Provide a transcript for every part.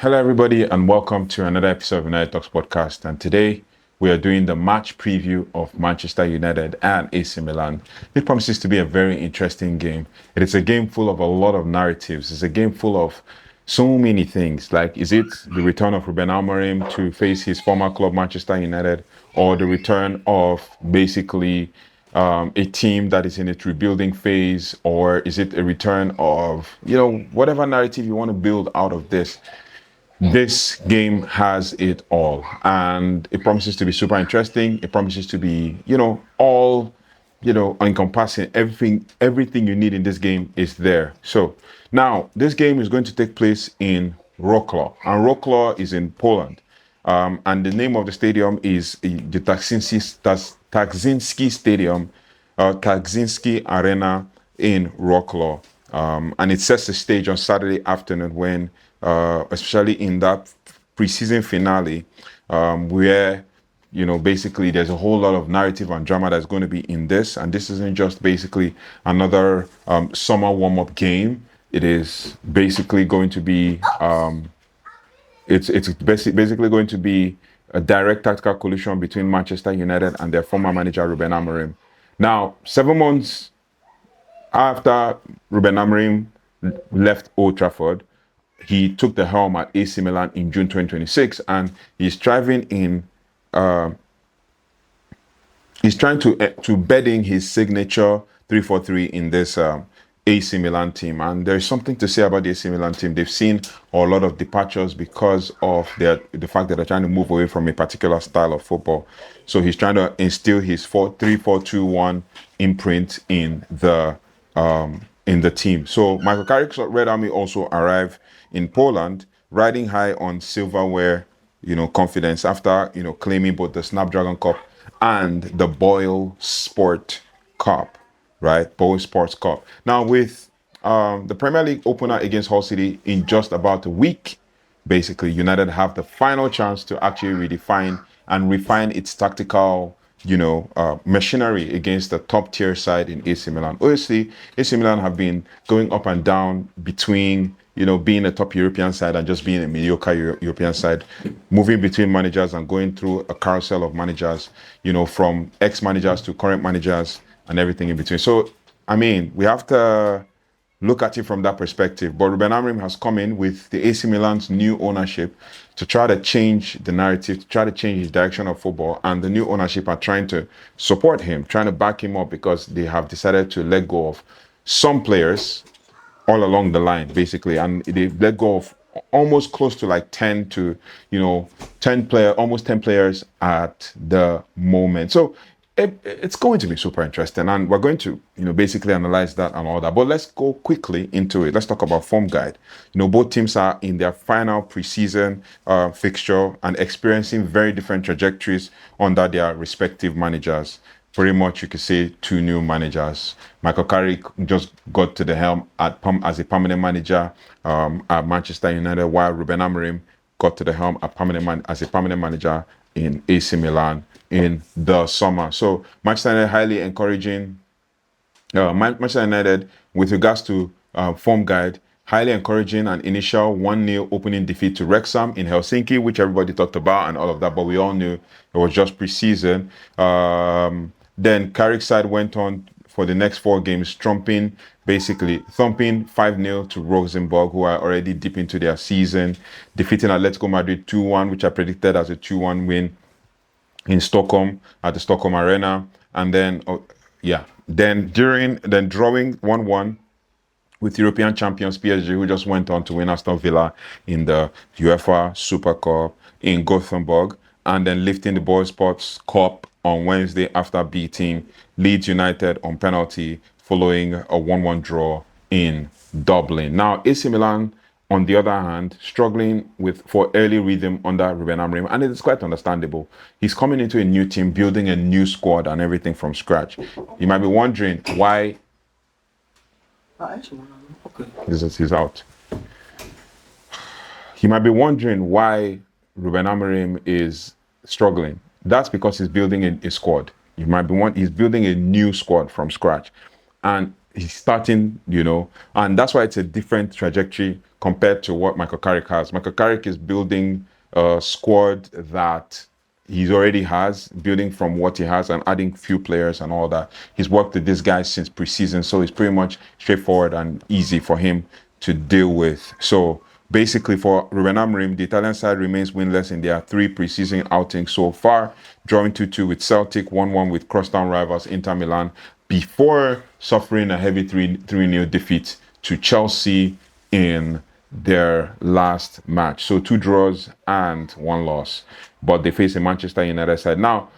Hello, everybody, and welcome to another episode of United Talks podcast. And today we are doing the match preview of Manchester United and AC Milan. It promises to be a very interesting game. It is a game full of a lot of narratives. It's a game full of so many things. Like, is it the return of Rúben Amorim to face his former club, Manchester United, or the return of basically a team that is in its rebuilding phase, or is it a return of, whatever narrative you want to build out of this? This game has it all, and it promises to be super interesting. It promises to be, all, encompassing. Everything you need in this game is there. So now this game is going to take place in Wrocław, and Wrocław is in Poland. And the name of the stadium is the Tarczyński Stadium, Tarczyński Arena in Wrocław. And it sets the stage on Saturday afternoon when, especially in that preseason finale, where, basically there's a whole lot of narrative and drama that's going to be in this. And this isn't just basically another summer warm-up game. It is basically going to be, it's basically going to be a direct tactical collision between Manchester United and their former manager, Rúben Amorim. Now, 7 months after Rúben Amorim left Old Trafford, he took the helm at AC Milan in June 2026, and he's striving in, he's trying to bed in his signature 3-4-3 in this AC Milan team. And there's something to say about the AC Milan team. They've seen a lot of departures because of the fact that they're trying to move away from a particular style of football. So he's trying to instill his 3-4-2-1 imprint in the team. So Michael Carrick's Red Army also arrived in Poland, riding high on silverware, confidence after, claiming both the Snapdragon Cup and the BoyleSports Cup, right? BoyleSports Cup. Now with the Premier League opener against Hull City in just about a week, basically United have the final chance to actually redefine and refine its tactical machinery against the top tier side in AC Milan. Obviously, AC Milan have been going up and down between, being a top European side and just being a mediocre European side, moving between managers and going through a carousel of managers, from ex-managers to current managers and everything in between. So, we have to look at it from that perspective. But Rúben Amorim has come in with the AC Milan's new ownership to try to change the narrative, to try to change his direction of football. And the new ownership are trying to support him, trying to back him up, because they have decided to let go of some players all along the line, basically. And they've let go of almost close to like 10 players at the moment. So it's going to be super interesting, and we're going to, basically analyze that and all that. But let's go quickly into it. Let's talk about form guide. Both teams are in their final preseason fixture and experiencing very different trajectories under their respective managers. Pretty much, you could say 2 new managers. Michael Carrick just got to the helm as a permanent manager at Manchester United, while Rúben Amorim got to the helm as a permanent manager in AC Milan in the summer. So Manchester United highly encouraging. Manchester United, with regards to form guide, highly encouraging an initial 1-0 opening defeat to Wrexham in Helsinki, which everybody talked about and all of that, but we all knew it was just preseason. Then Carrick's side went on for the next 4 games, thumping 5-0 to Rosenborg, who are already deep into their season, defeating Atletico Madrid 2-1, which I predicted as a 2-1 win in Stockholm at the Stockholm Arena, and then drawing 1-1 with European champions PSG, who just went on to win Aston Villa in the UEFA Super Cup in Gothenburg, and then lifting the BoyleSports Cup on Wednesday after beating Leeds United on penalty following a 1-1 draw in Dublin. Now, AC Milan, on the other hand, struggling for early rhythm under Rúben Amorim, and it is quite understandable. He's coming into a new team, building a new squad and everything from scratch. You might be wondering why. He's out. You might be wondering why Rúben Amorim is struggling. That's because he's building a squad. You might be he's building a new squad from scratch. And he's starting, and that's why it's a different trajectory compared to what Michael Carrick has. Michael Carrick is building a squad that he already has, building from what he has and adding few players and all that. He's worked with these guys since preseason, so it's pretty much straightforward and easy for him to deal with. So basically, for Rúben Amorim, the Italian side remains winless in their 3 preseason outings so far, drawing 2-2 with Celtic, 1-1 with crosstown rivals Inter Milan, before suffering a heavy 3-0 defeat to Chelsea in their last match. So 2 draws and 1 loss. But they face a Manchester United side. Now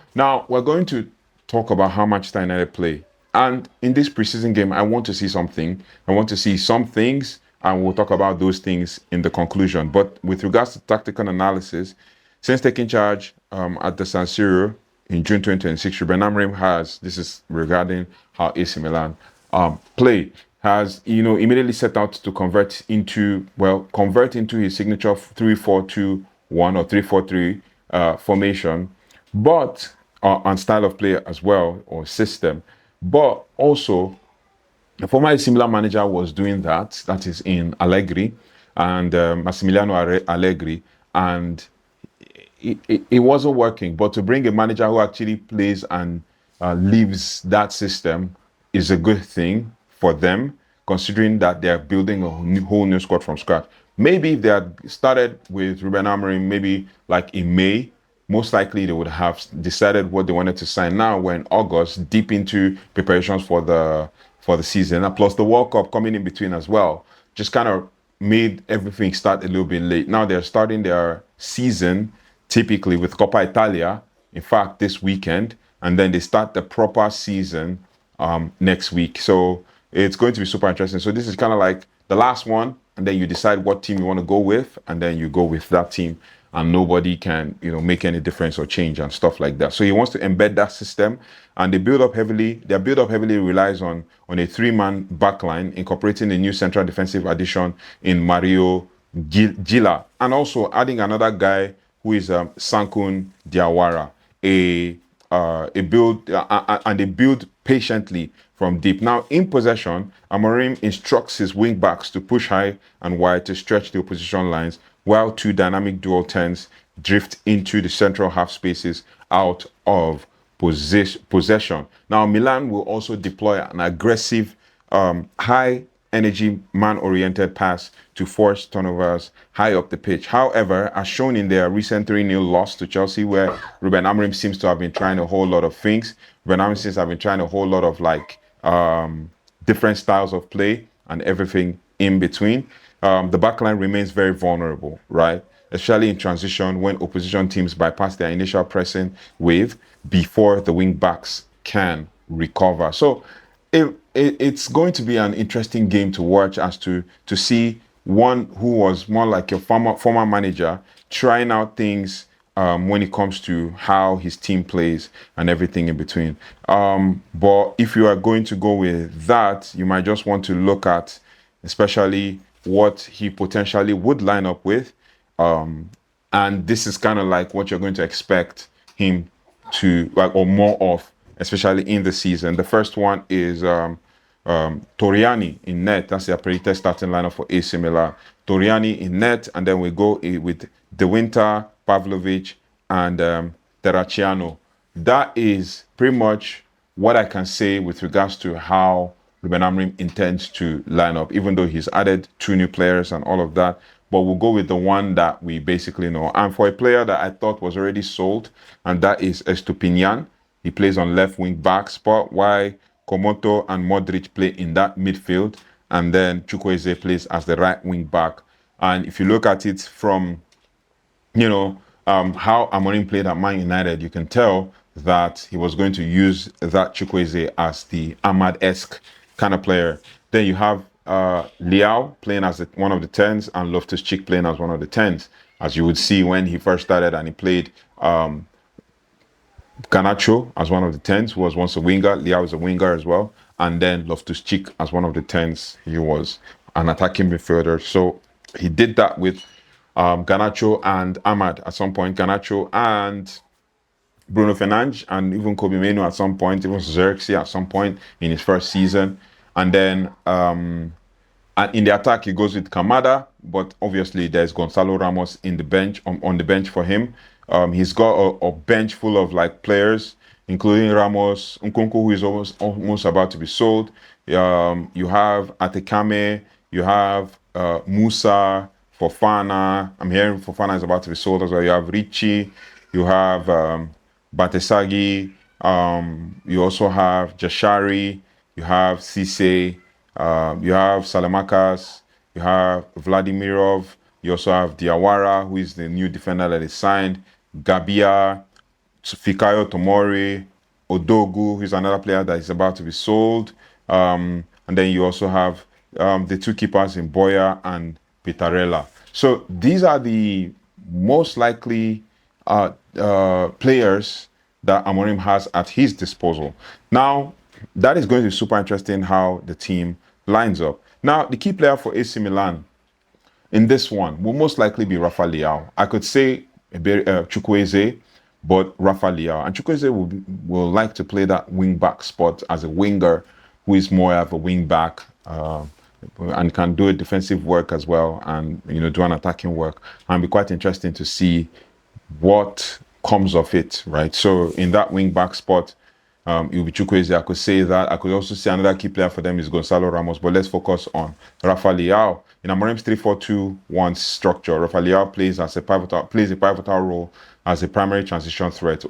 we're going to talk about how Manchester United play. And in this preseason game, I want to see something. I want to see some things, and we'll talk about those things in the conclusion. But with regards to tactical analysis, since taking charge at the San Siro in June 2026, Rúben Amorim has, this is regarding how AC Milan play, has immediately set out to convert into his signature 3-4-2-1 or 3-4-3 formation, but and style of play as well, or system. But also, the former AC Milan manager was doing that. That is in Allegri and Massimiliano Allegri, and it wasn't working. But to bring a manager who actually plays and lives that system is a good thing for them, considering that they're building a whole new squad from scratch. Maybe if they had started with Rúben Amorim, maybe like in May, most likely they would have decided what they wanted to sign. Now we're in August, deep into preparations for the season, and plus the World Cup coming in between as well, just kind of made everything start a little bit late. Now they're starting their season typically with Coppa Italia, in fact, this weekend, and then they start the proper season next week. So it's going to be super interesting. So this is kind of like the last one, and then you decide what team you want to go with, and then you go with that team, and nobody can, make any difference or change and stuff like that. So he wants to embed that system, and their build up heavily relies on a 3-man backline, incorporating a new central defensive addition in Mario Gila, and also adding another guy who is Sankun Diawara, they build patiently from deep. Now, in possession, Amorim instructs his wing backs to push high and wide to stretch the opposition lines, while 2 dynamic dual 10s drift into the central half spaces out of possession. Now, Milan will also deploy an aggressive, high energy, man-oriented pass to force turnovers high up the pitch. However, as shown in their recent 3-0 loss to Chelsea, where Rúben Amorim seems to have been trying a whole lot of things, Rúben Amorim seems to have been trying a whole lot of different styles of play and everything in between. The backline remains very vulnerable, right? Especially in transition, when opposition teams bypass their initial pressing wave before the wing backs can recover. So it's going to be an interesting game to watch, as to see one who was more like a former manager trying out things when it comes to how his team plays and everything in between. But if you are going to go with that, you might just want to look at especially what he potentially would line up with. And this is kind of like what you're going to expect him to, or more of, especially in the season. The first one is Torriani in net. That's the predicted starting lineup for AC Milan. Torriani in net, and then we go with De Winter, Pavlovic, and Terracciano. That is pretty much what I can say with regards to how Rúben Amorim intends to line up, even though he's added 2 new players and all of that. But we'll go with the one that we basically know. And for a player that I thought was already sold, and that is Estupiñán. He plays on left wing back spot, while Komoto and Modric play in that midfield, and then Chukwueze plays as the right wing back. And if you look at it from, how Amorim played at Man United, you can tell that he was going to use that Chukwueze as the Ahmad-esque kind of player. Then you have Leão playing as one of the 10s, and Loftus-Cheek playing as one of the 10s, as you would see when he first started, and he played Garnacho as one of the 10s, who was once a winger. Leão is a winger as well. And then Loftus-Cheek as one of the 10s. He was an attacking midfielder. So he did that with Garnacho and Ahmad at some point. Garnacho and Bruno Fernandes, and even Kobe Mainoo at some point. Even Xerxes at some point in his first season. And then and in the attack, he goes with Kamada, but obviously there's Gonzalo Ramos in the bench on the bench for him. He's got a bench full of like players, including Ramos, Nkunku, who is almost about to be sold. You have Atekame, you have Musa, Fofana. I'm hearing Fofana is about to be sold as well. You have Richie, you have Batesagi, you also have Jashari, you have Cisse, you have Salamakas, you have Vladimirov, you also have Diawara, who is the new defender that is signed, Gabia, Fikayo Tomori, Odogu, who's another player that is about to be sold. And then you also have the two keepers in Boya and Pitarella. So these are the most likely players that Amorim has at his disposal. Now, that is going to be super interesting how the team lines up. Now, the key player for AC Milan in this one will most likely be Rafael Leão. I could say Chukwueze, but Rafael Leão. And Chukwueze will like to play that wing-back spot as a winger who is more of a wing-back and can do a defensive work as well and, do an attacking work. And be quite interesting to see what comes of it, right? So in that wing-back spot, it will be Chukwueze. I could say that. I could also say another key player for them is Gonzalo Ramos, but let's focus on Rafael Leão. In Amorim's 3-4-2-1 structure, Rafael Leão plays a pivotal role as a primary transition threat,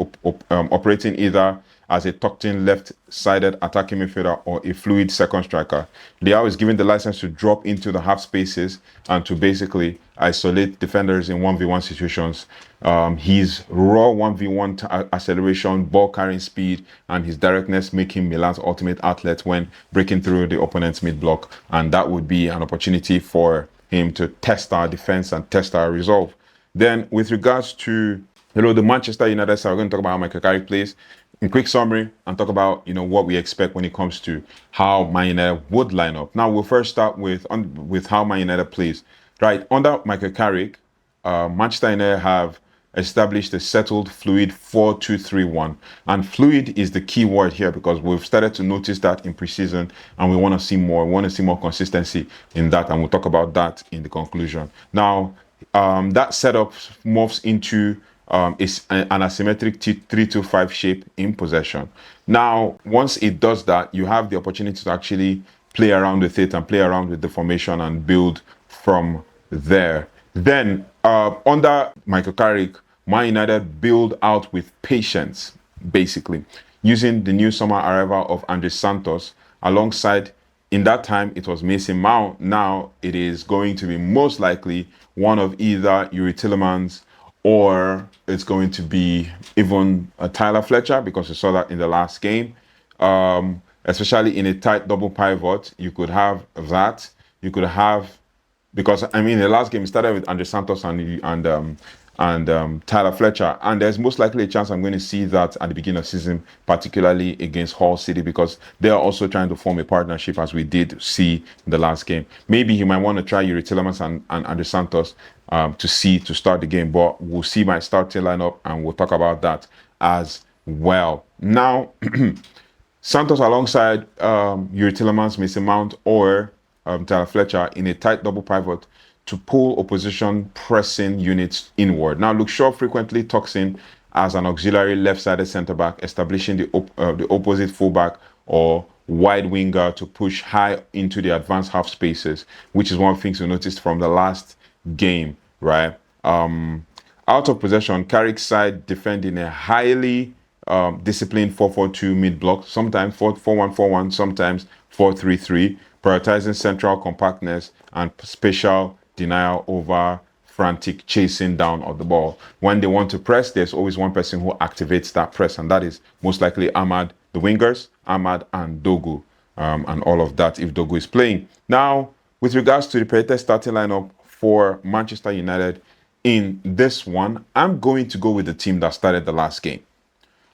operating either as a tucked-in left-sided attacking midfielder or a fluid second striker. Leão is given the license to drop into the half spaces and to basically isolate defenders in 1v1 situations. His raw 1v1 acceleration, ball carrying speed, and his directness make him Milan's ultimate athlete when breaking through the opponent's mid-block. And that would be an opportunity for him to test our defense and test our resolve. Then with regards to the Manchester United side, we're going to talk about how Michael Carrick plays. In quick summary, and talk about what we expect when it comes to how Man United would line up. Now we'll first start with how Man United plays. Right, under Michael Carrick, Manchester United have established a settled fluid 4-2-3-1, and fluid is the key word here because we've started to notice that in preseason, and we want to see more. We want to see more consistency in that, and we'll talk about that in the conclusion. Now, that setup morphs into is an asymmetric 3-2-5 shape in possession. Now, once it does that, you have the opportunity to actually play around with it and play around with the formation and build from there. Then, under Michael Carrick, Man United build out with patience, basically, using the new summer arrival of Andrey Santos alongside. In that time, it was Mason Mount. Now, it is going to be most likely one of either Yuri Tillemans or it's going to be even Tyler Fletcher, because we saw that in the last game. Especially in a tight double pivot, you could have that. You could have, because the last game started with Andrey Santos and Tyler Fletcher, and there's most likely a chance I'm going to see that at the beginning of the season, particularly against Hull City, because they are also trying to form a partnership, as we did see in the last game. Maybe you might want to try Yuri Tillemans and Andrey Santos to start the game, but we'll see my starting lineup and we'll talk about that as well. Now, Santos alongside Yuri Tillemans, Mason Mount, or Tyler Fletcher in a tight double pivot to pull opposition pressing units inward. Now, Luke Shaw frequently tucks in as an auxiliary left-sided centre-back, establishing the opposite fullback or wide winger to push high into the advanced half spaces, which is one of the things we noticed from the last game, right? Out of possession, Carrick's side defend in a highly disciplined 4-4-2 mid-block, sometimes 4-1-4-1, sometimes 4-3-3, prioritizing central compactness and spatial denial over frantic chasing down of the ball. When they want to press, there's always one person who activates that press, and that is most likely Ahmad, the wingers, Ahmad and Dogu, and all of that if Dogu is playing. Now, with regards to the predicted starting lineup for Manchester United in this one, I'm going to go with the team that started the last game.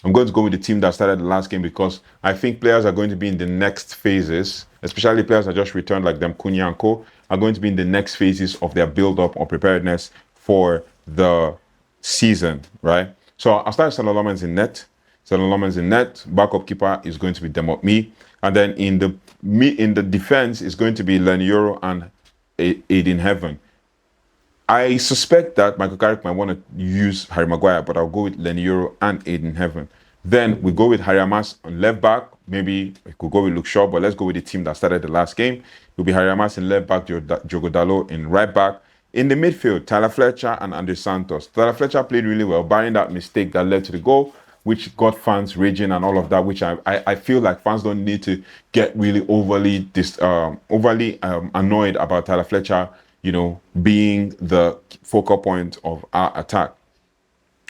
I'm going to go with the team that started the last game because I think players are going to be in the next phases, especially players that just returned like them, Cunha and Co, are going to be in the next phases of their build-up or preparedness for the season, right? So I'll start with Salah Lohmans in net. Loman's in net. Backup keeper is going to be Demot Me. And then in the defense is going to be Lenioro and Aiden Heaven. I suspect that Michael Carrick might want to use Harry Maguire, but I'll go with Lenioro and Aiden Heaven. Then we go with Harry Amas on left back. Maybe we could go with Luke Shaw, but let's go with the team that started the last game. It'll be Harry Amas in left back, Diogo Dalot in right back. In the midfield, Tyler Fletcher and Andrey Santos. Tyler Fletcher played really well, barring that mistake that led to the goal, which got fans raging and all of that, which I feel like fans don't need to get really overly annoyed about Tyler Fletcher, being the focal point of our attack,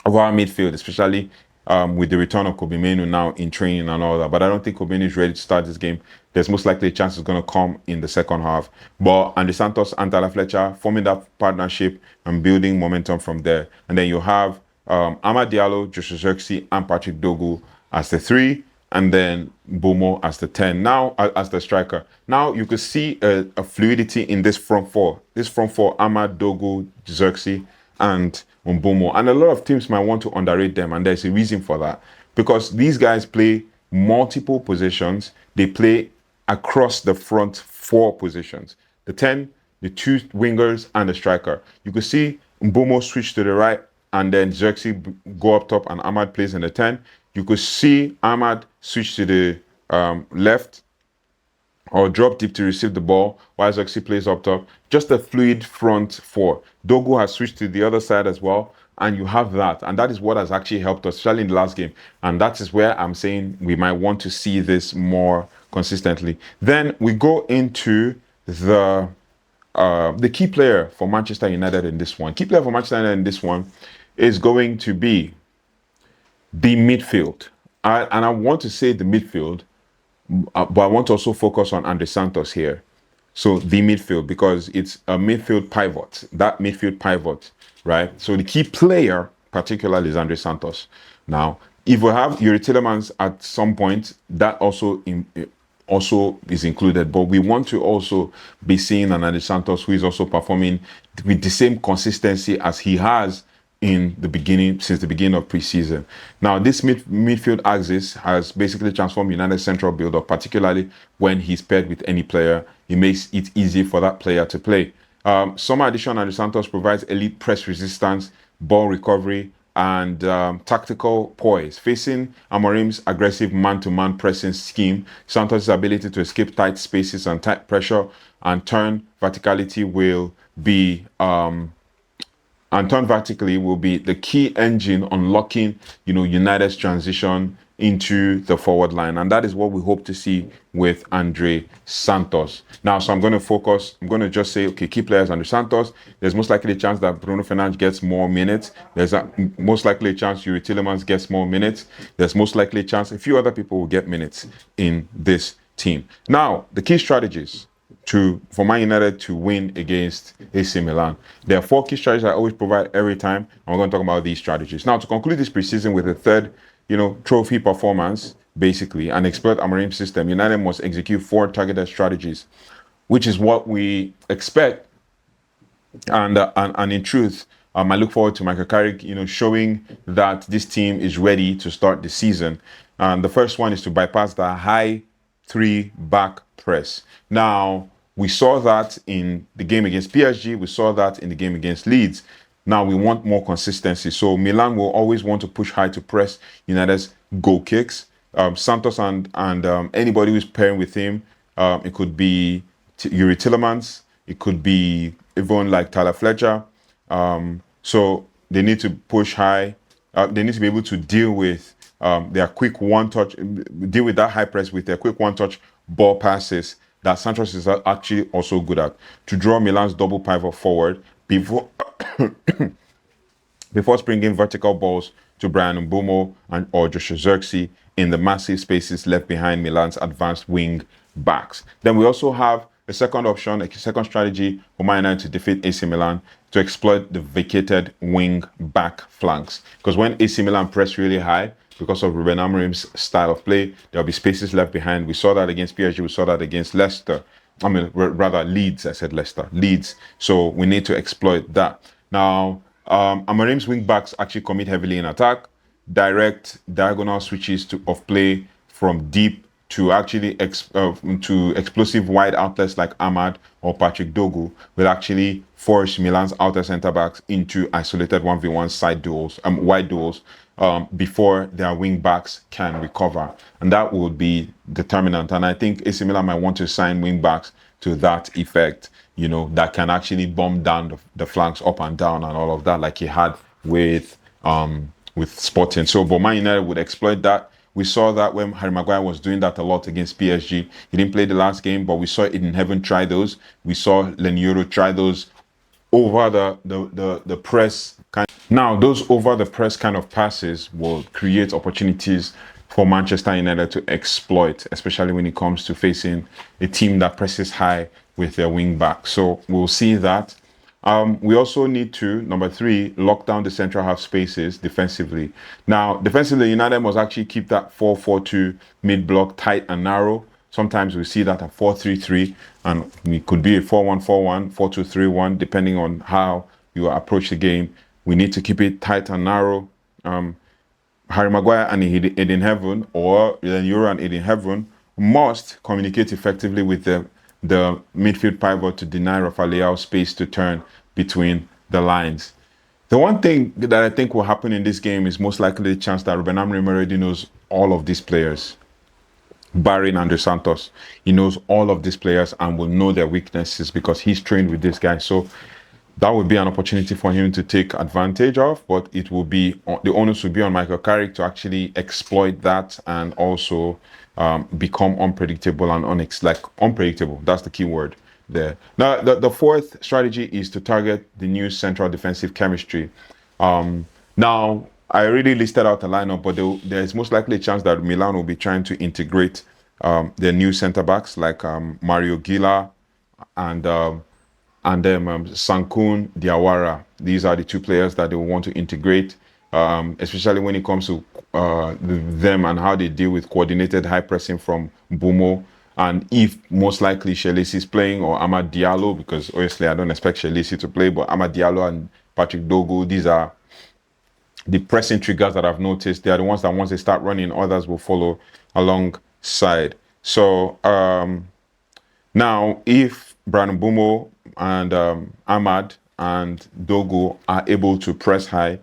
of our midfield, especially with the return of Kobe Mainoo now in training and all that. But I don't think Kobe Mainoo is ready to start this game. There's most likely a chance it's going to come in the second half. But Andrey Santos and Tyler Fletcher forming that partnership and building momentum from there. And then you have Amad Diallo, Joshua Zirkzee, and Patrick Dogu as the 3. And then Bomo as the 10. Now, as the striker. Now, you could see a fluidity in this front four. This front four, Amad, Dogu, Zirkzee, and Mbomo. And a lot of teams might want to underrate them, and there's a reason for that. Because these guys play multiple positions. They play across the front 4 positions. The 10, the 2 wingers, and the striker. You could see Mbomo switch to the right, and then Zirkzee go up top, and Amad plays in the 10. You could see Amad switch to the left or drop deep to receive the ball while Zirkzee plays up top. Just a fluid front 4. Dogu has switched to the other side as well, and you have that. And that is what has actually helped us, especially in the last game. And that is where I'm saying we might want to see this more consistently. Then we go into the key player for Manchester United in this one. Key player for Manchester United in this one is going to be the midfield. And I want to say the midfield, but I want to also focus on Andrey Santos here. So the midfield, because it's a midfield pivot, that midfield pivot, right? So the key player particularly is Andrey Santos. Now, if we have Yuri Tillemans at some point, that also is included, but we want to also be seeing an Andrey Santos who is also performing with the same consistency as he has since the beginning of preseason. Now, this midfield axis has basically transformed United's central build-up, particularly when he's paired with any player. It makes it easy for that player to play. Summer addition Andrey Santos provides elite press resistance, ball recovery, and tactical poise. Facing Amorim's aggressive man-to-man pressing scheme, Santos' ability to escape tight spaces and tight pressure and turn vertically will be the key engine unlocking, United's transition into the forward line. And that is what we hope to see with Andrey Santos. Now, so I'm going to just say, okay, key players, Andrey Santos. There's most likely a chance that Bruno Fernandes gets more minutes. There's most likely a chance Yuri Tillemans gets more minutes. There's most likely a chance a few other people will get minutes in this team. Now, the key strategies for Man United to win against AC Milan. There are 4 key strategies I always provide every time, and we're going to talk about these strategies. Now, to conclude this preseason with a third, trophy performance, basically, and exploit Amorim's system, United must execute 4 targeted strategies, which is what we expect. And in truth, I look forward to Michael Carrick, showing that this team is ready to start the season. And the first one is to bypass the high 3-back press. Now, we saw that in the game against PSG. We saw that in the game against Leeds. Now, we want more consistency. So, Milan will always want to push high to press United's goal kicks. Santos and anybody who's pairing with him, it could be Yuri Tillemans. It could be even like Tyler Fletcher. So, they need to push high. They need to be able to deal with their quick one-touch, deal with that high press with their quick one-touch ball passes that Santos is actually also good at, to draw Milan's double pivot forward before springing vertical balls to Bryan Mbeumo or Joshua Zirkzee in the massive spaces left behind Milan's advanced wing backs. Then we also have a second option, a second strategy for Man United to defeat AC Milan, to exploit the vacated wing back flanks. Because when AC Milan press really high, because of Rúben Amorim's style of play, there'll be spaces left behind. We saw that against PSG. We saw that against Leicester. Leeds. I said Leicester. Leeds. So we need to exploit that. Now, Amorim's wing backs actually commit heavily in attack. direct diagonal switches of play from deep to actually to explosive wide outlets like Ahmad or Patrick Dogu will actually force Milan's outer centre backs into isolated 1v1 side duels, wide duels, before their wing backs can recover, and that would be determinant. And I think AC Milan might want to sign wing backs to that effect, that can actually bomb down the flanks up and down and all of that, like he had with Sporting. So, but Man United would exploit that. We saw that when Harry Maguire was doing that a lot against PSG. He didn't play the last game, but we saw Eden Heaven try those. We saw Lenioro try those over the press. Now, those over the press kind of passes will create opportunities for Manchester United to exploit, especially when it comes to facing a team that presses high with their wing back. So we'll see that. We also need to, number 3, lock down the central half spaces defensively. Now, defensively, United must actually keep that 4-4-2 mid-block tight and narrow. Sometimes we see that at 4-3-3, and it could be a 4-1-4-1, 4-2-3-1, depending on how you approach the game. We need to keep it tight and narrow. Harry Maguire and Eden Heaven, or Euro and Eden Heaven, must communicate effectively with the midfield pivot to deny Rafael Leão space to turn between the lines. The one thing that I think will happen in this game is most likely the chance that Rúben Amorim already knows all of these players, barring Andrey Santos. He knows all of these players and will know their weaknesses because he's trained with this guy. So that would be an opportunity for him to take advantage of, but it will be, the onus will be on Michael Carrick to actually exploit that and also become unpredictable and unpredictable. That's the key word there. Now, the fourth strategy is to target the new central defensive chemistry. Now, I already listed out the lineup, but there's most likely a chance that Milan will be trying to integrate their new centre backs like Mario Gila and then Sankun Diawara. These are the 2 players that they will want to integrate, especially when it comes to them and how they deal with coordinated high pressing from Bumo. And if most likely Shelisi is playing, or Amad Diallo, because obviously I don't expect Shelisi to play, but Amad Diallo and Patrick Dogu, these are the pressing triggers that I've noticed. They are the ones that once they start running, others will follow alongside. So now, if Brandon Bumo and Ahmad and Dogu are able to press high,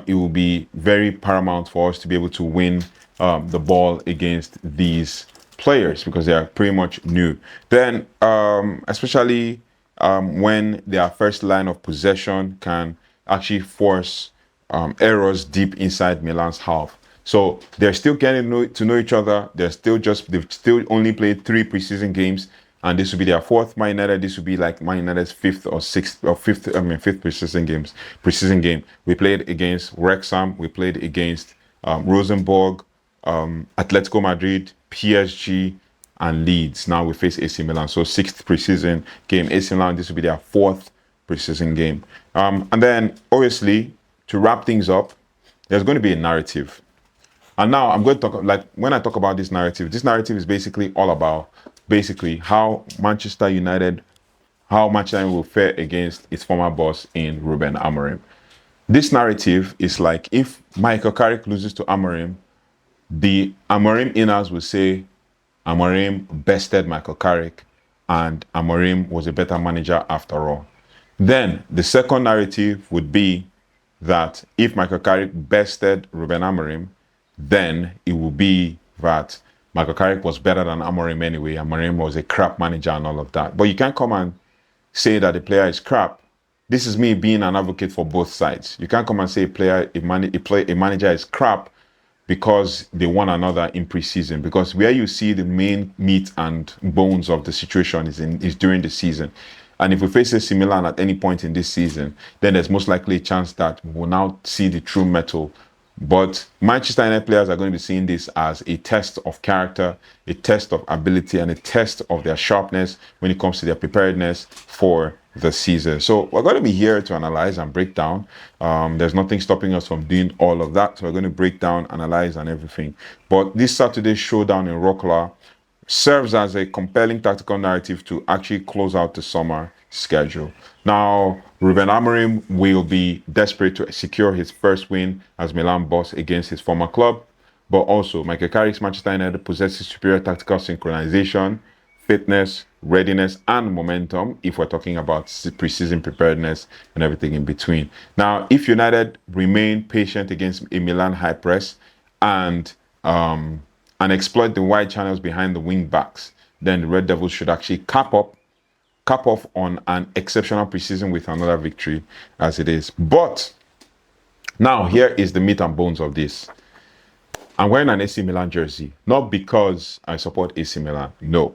it will be very paramount for us to be able to win the ball against these players because they are pretty much new. Then, especially when their first line of possession can actually force errors deep inside Milan's half. So they're still getting to know each other. They've still only played 3 preseason games, and this will be their 4th. Man United, this will be like Man United's 5th or 6th or 5th preseason game. We played against Wrexham. We played against Rosenborg, Atletico Madrid, PSG, and Leeds. Now we face AC Milan. So 6th preseason game. AC Milan, this will be their 4th preseason game. And then, obviously, to wrap things up, there's going to be a narrative. And now I'm going to talk, when I talk about this narrative is basically all about how Manchester United will fare against its former boss in Rúben Amorim. This narrative is like, if Michael Carrick loses to Amorim, the Amorim inners will say Amorim bested Michael Carrick and Amorim was a better manager after all. Then the second narrative would be that if Michael Carrick bested Rúben Amorim, then it will be that Michael Carrick was better than Amorim anyway. Amorim was a crap manager and all of that. But you can't come and say that the player is crap. This is me being an advocate for both sides. You can't come and say a manager is crap because they won another in preseason. Because where you see the main meat and bones of the situation is during the season. And if we face AC Milan at any point in this season, then there's most likely a chance that we'll now see the true metal. But Manchester United players are going to be seeing this as a test of character, a test of ability, and a test of their sharpness when it comes to their preparedness for the season. So we're going to be here to analyze and break down. There's nothing stopping us from doing all of that. So we're going to break down, analyze, and everything. But this Saturday's showdown in Wrocław serves as a compelling tactical narrative to actually close out the summer schedule. Now, Rúben Amorim will be desperate to secure his first win as Milan boss against his former club. But also, Michael Carrick's Manchester United possesses superior tactical synchronization, fitness, readiness, and momentum if we're talking about pre-season preparedness and everything in between. Now, if United remain patient against a Milan high press and exploit the wide channels behind the wing backs, then the Red Devils should actually cap off on an exceptional preseason with another victory as it is. But now here is the meat and bones of this. I'm wearing an AC Milan jersey, not because I support AC Milan, no.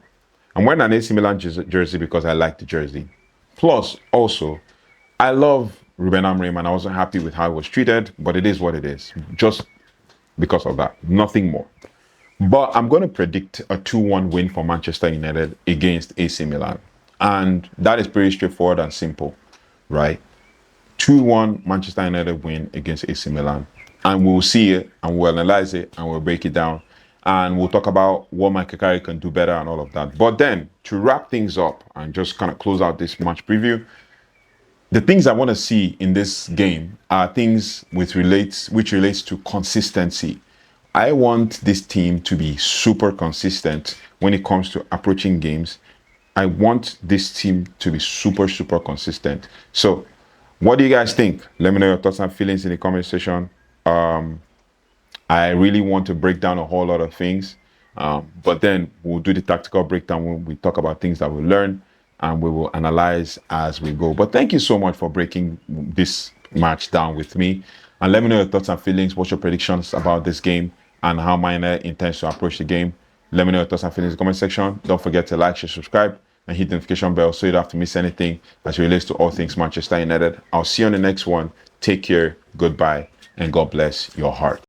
I'm wearing an AC Milan jersey because I like the jersey. Plus, also, I love Rúben Amorim and I wasn't happy with how he was treated, but it is what it is. Just because of that, nothing more. But I'm going to predict a 2-1 win for Manchester United against AC Milan. And that is pretty straightforward and simple, right? 2-1 Manchester United win against AC Milan. And we'll see it, and we'll analyze it, and we'll break it down. And we'll talk about what Michael Carrick can do better and all of that. But then, to wrap things up and just kind of close out this match preview, the things I want to see in this game are things which relates to consistency. I want this team to be super consistent when it comes to approaching games. I want this team to be super consistent. So, what do you guys think? Let me know your thoughts and feelings in the comment section. I really want to break down a whole lot of things, but then we'll do the tactical breakdown when we talk about things that we learn, and we will analyze as we go. But thank you so much for breaking this match down with me, and let me know your thoughts and feelings. What's your predictions about this game and how Miner intends to approach the game? Let me know your thoughts and feelings in the comment section. Don't forget to like, share, subscribe, and hit the notification bell so you don't have to miss anything as it relates to all things Manchester United. I'll see you on the next one. Take care, goodbye, and God bless your heart.